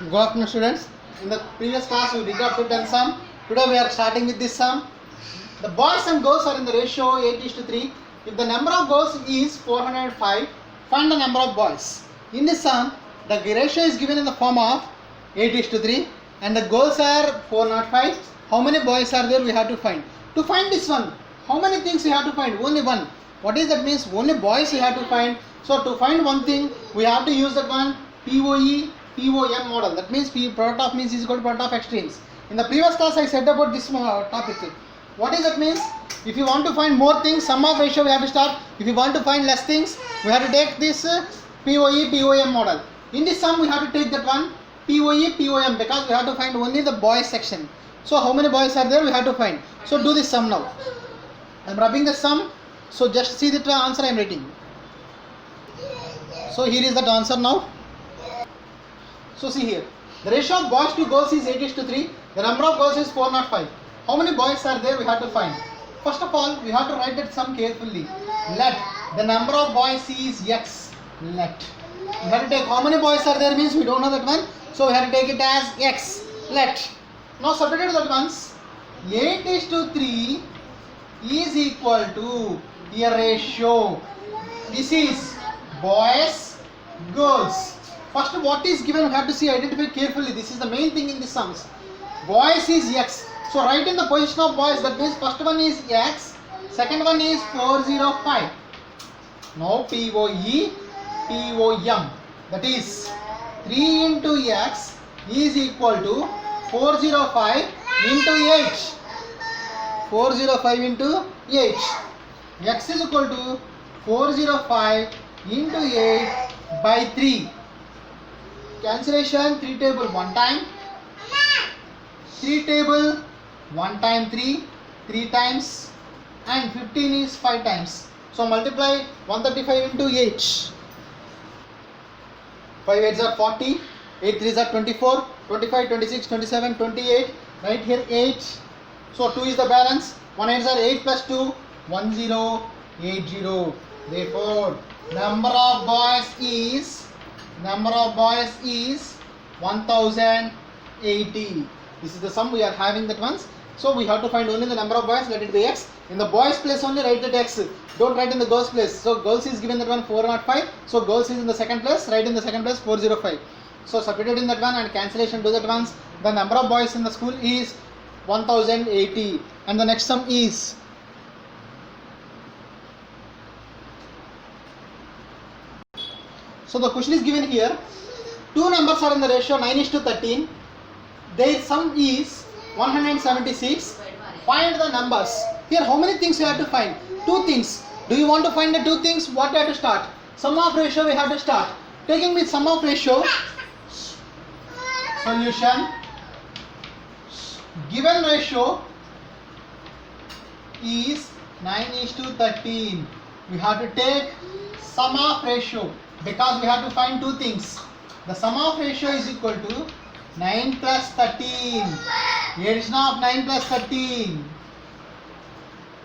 Good afternoon, students. In the previous class, we did up to 10 sum. Today, we are starting with this sum. The boys and girls are in the ratio 8:3. If the number of girls is 405, find the number of boys. In this sum, the ratio is given in the form of 8:3 and the girls are 405. How many boys are there? We have to find. To find this one, how many things we have to find? Only one. What is that means? Only boys we have to find. So to find one thing, we have to use that one POE, POM model. That means product of means is equal to product of extremes. In the previous class, I said about this topic. What is that means? If you want to find more things, sum of ratio we have to start. If you want to find less things, we have to take this POE, POM model. In this sum, we have to take that one POE, POM because we have to find only the boys section. So how many boys are there? We have to find. So do this sum now. I am rubbing the sum. So just see the answer I am writing. So here is that answer now. So see here. The ratio of boys to girls is 8:3. The number of girls is 405. How many boys are there? We have to find. First of all, we have to write that sum carefully. Let the number of boys is x. Let. We have to take how many boys are there means we don't know that one. So we have to take it as x. Let. Now substitute that once. 8:3 is equal to a ratio. This is boys, girls. First, what is given, we have to see, identify carefully. This is the main thing in the sums. Boys is x. So write in the position of boys. That means first one is x, second one is 405. Now POE, POM. That is 3 into x is equal to 405 into 8. 405 into 8. X is equal to 405 into 8 by 3. Cancellation 3 table 1 time. 3 table 1 time 3. 3 times. And 15 is 5 times. So multiply 135 into 8. 5 8s are 40. 8 3s are 24. 25, 26, 27, 28. Right here 8. So 2 is the balance. 1 8s are 8 plus 2. 1080. Therefore, number of boys is 1080. This is the sum we are having that once. So we have to find only the number of boys. Let it be x. In the boys place only write that x. Don't write in the girls place. So girls is given that one 405. So girls is in the second place. Write in the second place 405. So substitute in that one and cancellation do that once. The number of boys in the school is 1080. And the next sum is so the question is given here. Two numbers are in the ratio 9:13. Their sum is 176. Find the numbers. Here how many things you have to find? Two things. Do you want to find the two things? What you have to start? Sum of ratio we have to start. Taking with sum of ratio. Solution. Given ratio is 9:13. We have to take sum of ratio because we have to find two things. The sum of ratio is equal to 9 plus 13. Addition of 9 plus 13.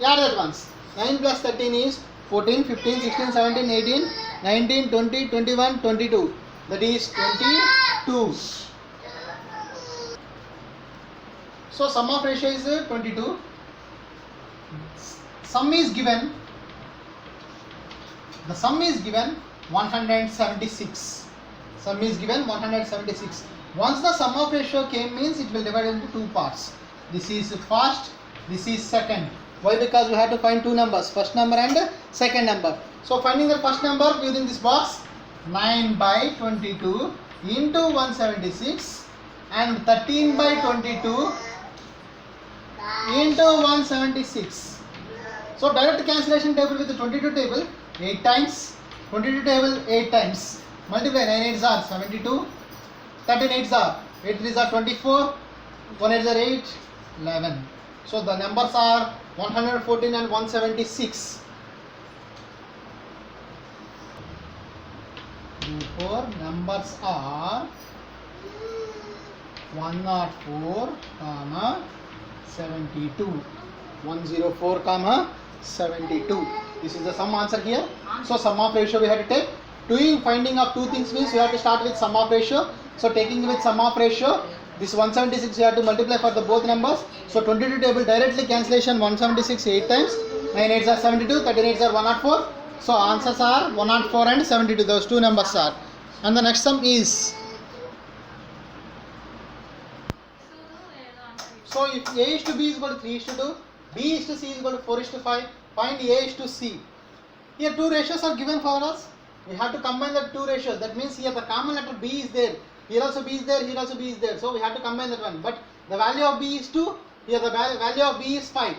Add that once. 9 plus 13 is 14, 15, 16, 17, 18, 19, 20, 21, 22. That is 22. So sum of ratio is 22. Sum is given. The sum is given 176. Sum is given 176. Once the sum of ratio came means it will divide into two parts. This is first, this is second. Why? Because we have to find two numbers, first number and second number. So finding the first number using this box, 9 by 22 into 176 and 13 by 22 into 176. So direct cancellation table with the 22 table 8 times, 22 table 8 times. Multiply 9 8s are 72, 13 8s are 8 3s are 24, 1 8s are 8, 11. So the numbers are 114 and 176. Therefore numbers are 104, 72. 104, 72. This is the sum answer here. So sum of ratio we have to take. Doing finding of two things means we have to start with sum of ratio. So taking with sum of ratio, this 176 you have to multiply for the both numbers. So 22 table directly cancellation, 176 8 times, 9 8s are 72, 13 8s are 104. So answers are 104 and 72, those two numbers are. And the next sum is, so if A is to B is equal to 3 is to 2, B is to C is equal to 4 is to 5, find A is to C. Here two ratios are given for us. We have to combine the two ratios. That means here the common letter B is there. Here also B is there, here also B is there. So we have to combine that one. But the value of B is 2, here the value of B is 5.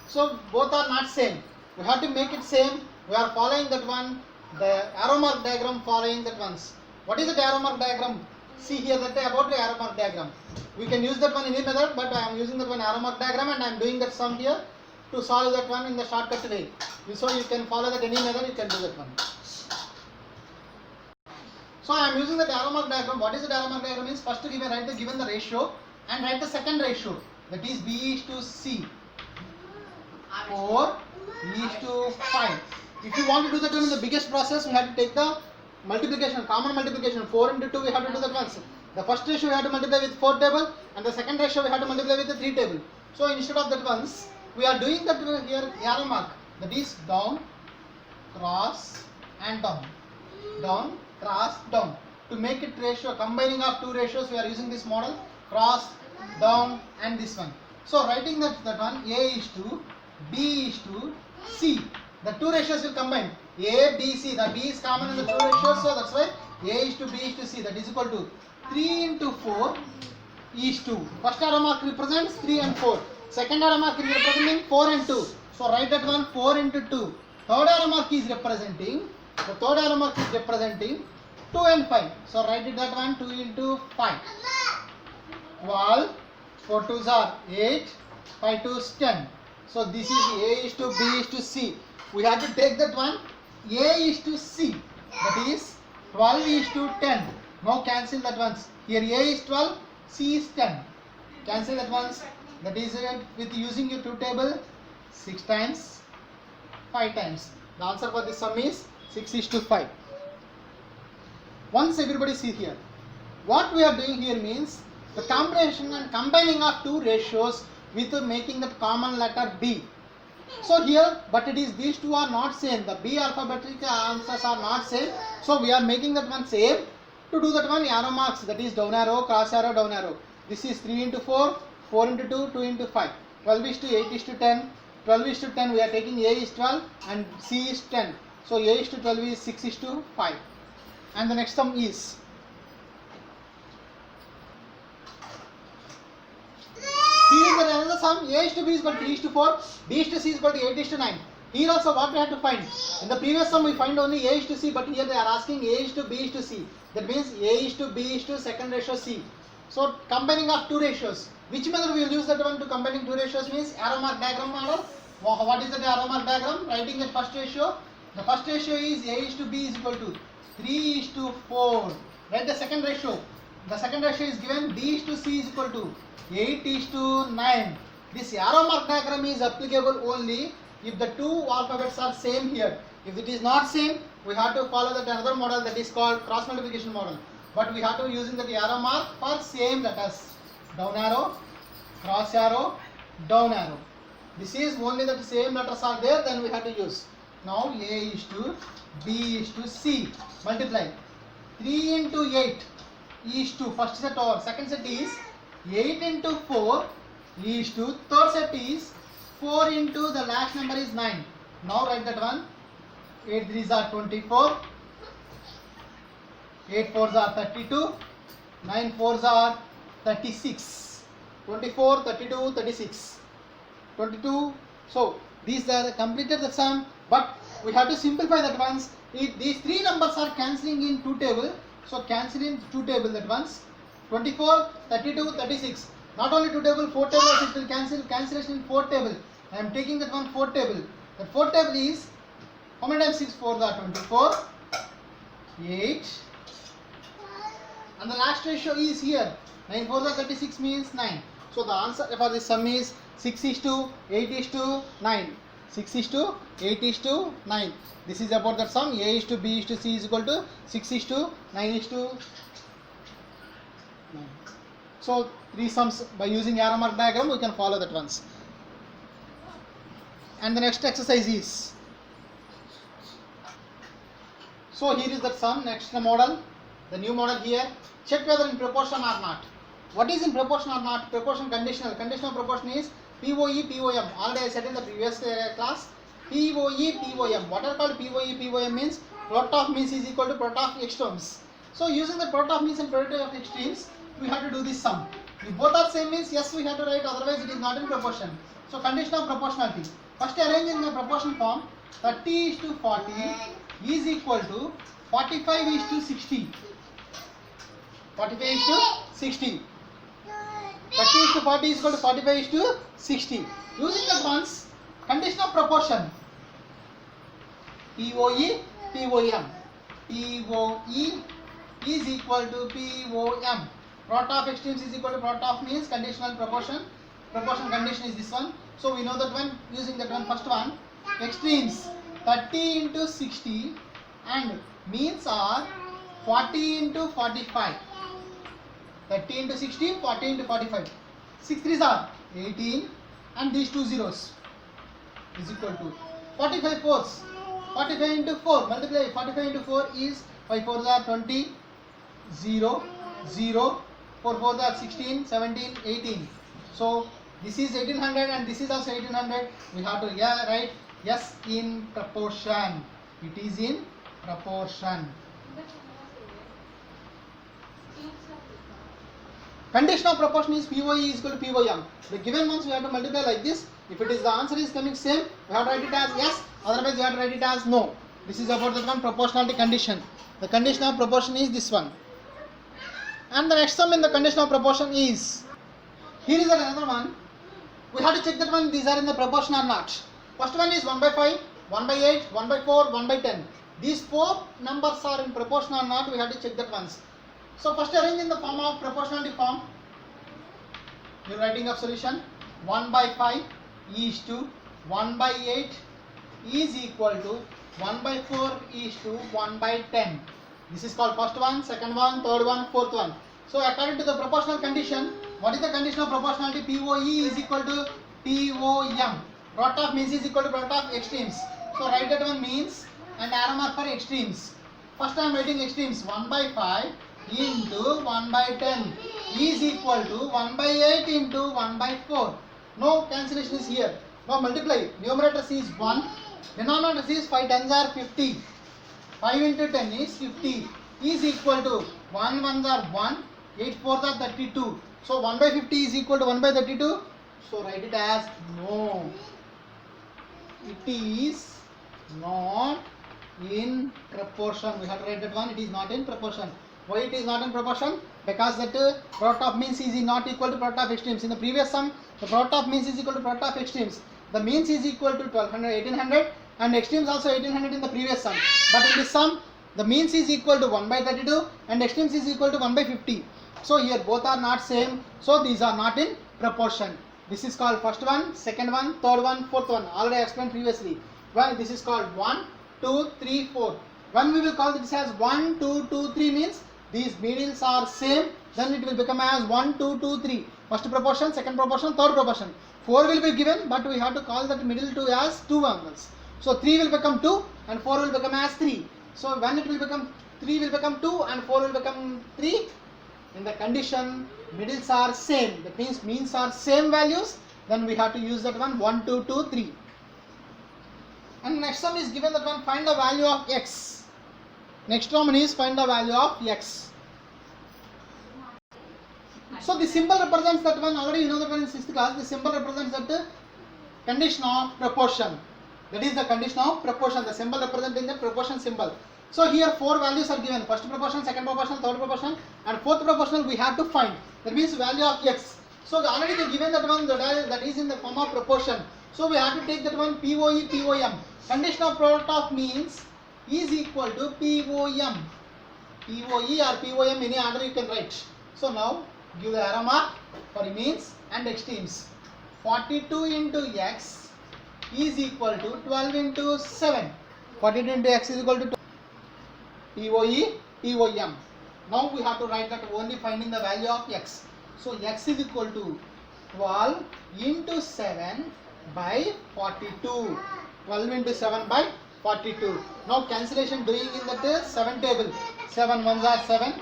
So both are not same. We have to make it same. We are following that one, the arrow mark diagram following that ones. What is the arrow mark diagram? See here that about the arrow mark diagram. We can use that one in any method, but I am using that one arrow mark diagram and I am doing that sum here to solve that one in the shortcut way. So you can follow that any method, you can do that one. So I am using the arrow mark diagram. What is the arrow mark diagram? Means first write the given the ratio and write the second ratio, that is B is to C, 4 is to 5. If you want to do that one in the biggest process, we have to take the multiplication, common multiplication, 4 into 2 we have to do that once. The first ratio we have to multiply with 4 table and the second ratio we have to multiply with the 3 table. So instead of that once, we are doing that here arrow mark, that is down, cross and down, down, cross, down. To make it ratio, combining of two ratios, we are using this model, cross, down and this one. So writing that one, A is to, B is to, C. The two ratios will combine. A, B, C. The B is common in the two ratios, so that's why A is to B is to C. That is equal to 3 into 4 is 2. First arrow mark represents 3 and 4. Second arrow mark is representing 4 and 2. So write that one 4 into 2. Third arrow mark is representing, the third arrow mark is representing 2 and 5. So write it that one 2 into 5. 12, 4 2s are 8, 5 2s 10. So this is A is to B is to C. We have to take that one A is to C, that is 12 is to 10. Now cancel that once. Here A is 12, C is 10. Cancel that once. That is with using your two table 6 times, 5 times. The answer for this sum is 6 is to 5. Once everybody see here, what we are doing here means the combination and combining of two ratios with making that common letter B. So here, but it is these two are not same. The B alphabetic answers are not same. So we are making that one same. To do that one, arrow marks, that is down arrow, cross arrow, down arrow. This is 3 into 4, 4 into 2, 2 into 5. 12 is to 8 is to 10. 12 is to 10, we are taking A is 12 and C is 10. So A is to 12 is 6 is to 5. And the next sum is, here is another sum. A is to B is equal to 3 is to 4, B is to C is equal to 8 is to 9. Here also what we have to find? In the previous sum we find only A is to C, but here they are asking A is to B is to C. That means A is to B is to second ratio C. So combining of two ratios. Which method we will use that one to combining two ratios means arrow mark diagram model. What is the arrow mark diagram? Writing the first ratio. The first ratio is A is to B is equal to 3 is to 4. Write the second ratio. The second ratio is given B is to C is equal to 8 is to 9. This arrow mark diagram is applicable only if the two alphabets are same here. If it is not same, we have to follow that another model that is called cross multiplication model. But we have to using the arrow mark for same letters. Down arrow, cross arrow, down arrow. This is only that same letters are there, then we have to use. Now A is to B is to C. Multiply. 3 into 8 is to first set over. Second set is 8 into 4 is to. Third set is 4 into the last number is 9. Now write that one. 8 3s are 24. 8 4s are 32. 9 4s are 36. 24, 32, 36. 22. So these are completed the sum, but we have to simplify that once. These three numbers are cancelling in two table, so cancel in two table that once. 24, 32, 36. Not only two table, four tables it will cancel. Cancellation in four table. I am taking that one four table. That four table is, how many times 6 4s are 24, 8, and the last ratio is here. 9 4s are 36 means 9. So the answer for this sum is 6 is to 8 is to 9. 6 is to 8 is to 9. This is about that sum. A is to B is to C is equal to 6 is to 9 is to 9. So 3 sums by using arrow mark diagram we can follow that once. And the next exercise is, so here is that sum. Next model, the new model here. Check whether in proportion or not. What is in proportion or not? Proportion conditional. Conditional proportion is POE, POM. Already I said in the previous class. POE, POM. What are called POE, POM means product of means is equal to product of extremes. So using the product of means and product of extremes, we have to do this sum. If both are same means yes we have to write, otherwise it is not in proportion. So condition of proportionality. First arrange in the proportion form. 30:40 is equal to 45:60. 45:60. 30:40 is equal to 45:60. Using that ones, condition of proportion. POE, POM. POE is equal to POM. Product of extremes is equal to product of means. Conditional proportion. Proportion condition is this one. So we know that one. Using that one, first one, extremes 30:60 and means are 40:45. 30:60, 40:45. 6 3s are 18 and these two zeros is equal to 45 fours. 45 into 4 multiply. 45 into 4 is 5 4s are 20, 0, 0, 4 4s are 16, 17, 18. So this is 1800 and this is also 1800. We have to write yes in proportion. It is in proportion. Condition of proportion is POE is equal to POM. The given ones we have to multiply like this. If it is the answer is coming same, we have to write it as yes. Otherwise, we have to write it as no. This is about the one proportionality condition. The condition of proportion is this one. And the next sum in the condition of proportion is, here is another one. We have to check that one these are in the proportion or not. First one is 1/5, 1/8, 1/4, 1/10. These four numbers are in proportion or not. We have to check that once. So first arrange in the form of proportionality form. You are writing of solution. 1/5 is to 1/8 is equal to 1/4 is to 1/10. This is called first one, second one, third one, fourth one. So according to the proportional condition, what is the condition of proportionality? POE is equal to POM. Product of means is equal to product of extremes. So write that one means and arrow mark for extremes. First I am writing extremes. 1/5 into 1/10 is equal to 1/8 into 1/4. No cancellation is here. Now multiply. Numerator is 1. Denominator is 5 tens are 50. 5 into 10 is 50 is equal to 1 ones are 1, 8 fours are 32. So 1/50 is equal to 1/32. So write it as no. It is not in proportion. We have to write that one. It is not in proportion. Why it is not in proportion? Because that product of means is not equal to product of extremes. In the previous sum, the product of means is equal to product of extremes. The means is equal to 1200, 1800 and extremes also 1800 in the previous sum. But in this sum, the means is equal to 1/32 and extremes is equal to 1/50. So here both are not same. So these are not in proportion. This is called first one, second one, third one, fourth one. Already explained previously. Well, this is called 1, 2, 3, 4. When we will call this as 1, 2, 2, 3 means these middles are same, then it will become as 1, 2, 2, 3. First proportion, second proportion, third proportion. 4 will be given, but we have to call that middle 2 as 2 angles. So 3 will become 2 and 4 will become as 3. So when it will become 3 will become 2 and 4 will become 3, in the condition middles are same. That means means are same values. Then we have to use that one 1, 2, 2, 3. And next one is given that one find the value of x. Next one is find the value of x. So the symbol represents that one. Already you know that one in 6th class. The symbol represents that condition of proportion. That is the condition of proportion. The symbol representing the proportion symbol. So here 4 values are given. First proportion, second proportion, third proportion and fourth proportional we have to find. That means value of x. So already they given that one that is in the form of proportion. So we have to take that one POE, POM. Condition of product of means is equal to POM. POE or POM, any order you can write. So now give the arrow mark for means and extremes. 42 into x is equal to 12 into 7. 42 into x is equal to POE, POM. Now we have to write that only finding the value of x. So x is equal to 12 into 7 by 42. 12 into 7 by 42. Now cancellation doing in that 7 table. 7 ones are 7,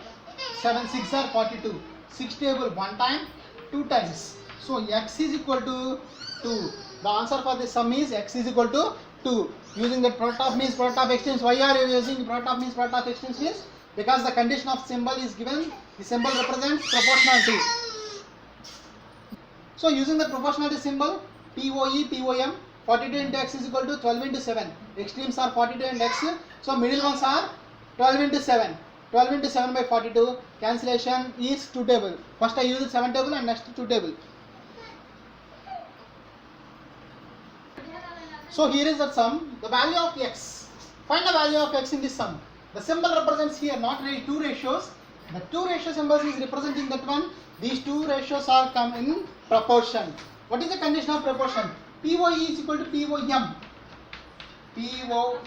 7 6 are 42. 6 table 1 time, 2 times. So x is equal to 2. The answer for this sum is x is equal to 2. Using the product of means product of extremes. Why are you using product of means product of extremes means? Because the condition of symbol is given, the symbol represents proportionality. So using the proportionality symbol, POE, POM, 42 into x is equal to 12 into 7. Extremes are 42 and x. So middle ones are 12 into 7. 12 into 7 by 42. Cancellation is 2 table. First I use 7 table and next 2 table. So here is the sum. The value of x. Find the value of x in this sum. The symbol represents here not really two ratios. The two ratio symbols is representing that one. These two ratios are come in proportion. What is the condition of proportion? POE is equal to POM. POE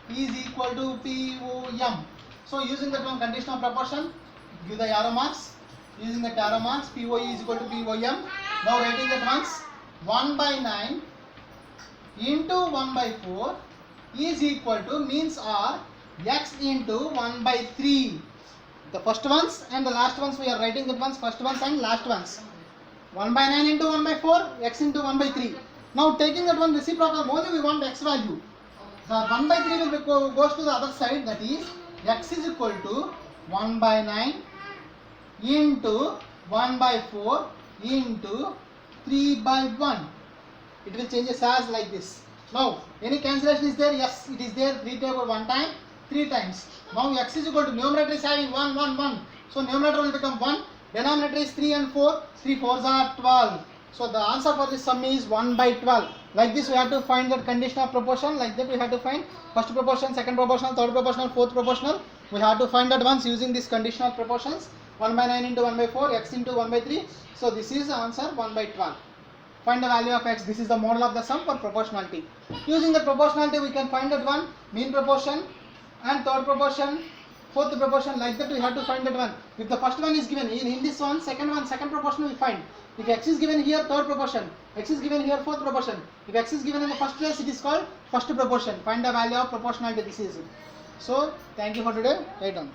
is equal to POM. So using that one condition of proportion, give the arrow marks. Using the arrow marks, POE is equal to POM. Now writing that once, 1 by 9 into 1 by 4 is equal to means are x into 1 by 3. The first ones and the last ones we are writing that ones, first ones and last ones. 1 by 9 into 1 by 4, x into 1 by 3. Now taking that one reciprocal, only we want x value. The 1 by 3 will be goes to the other side, that is x is equal to 1 by 9 into 1 by 4 into 3 by 1. It will change as like this. Now any cancellation is there? Yes, it is there. 3 table 1 time, 3 times. Now x is equal to numerator is having 1, 1, 1. So numerator will become 1. Denominator is 3 and 4. 3 4s are 12. So the answer for this sum is 1 by 12. Like this we have to find the condition of proportion. Like that we have to find first proportion, second proportional, third proportional, fourth proportional. We have to find that once using this condition of proportions. 1 by 9 into 1 by 4, x into 1 by 3. So this is the answer 1 by 12. Find the value of x. This is the model of the sum for proportionality. Using the proportionality we can find that one mean proportion and third proportion, fourth proportion. Like that we have to find that one. If the first one is given in this one, second proportion we find. If x is given here, third proportion. X is given here, fourth proportion. If x is given in the first place, it is called first proportion. Find the value of proportionality. This is it. So thank you for today. Right on.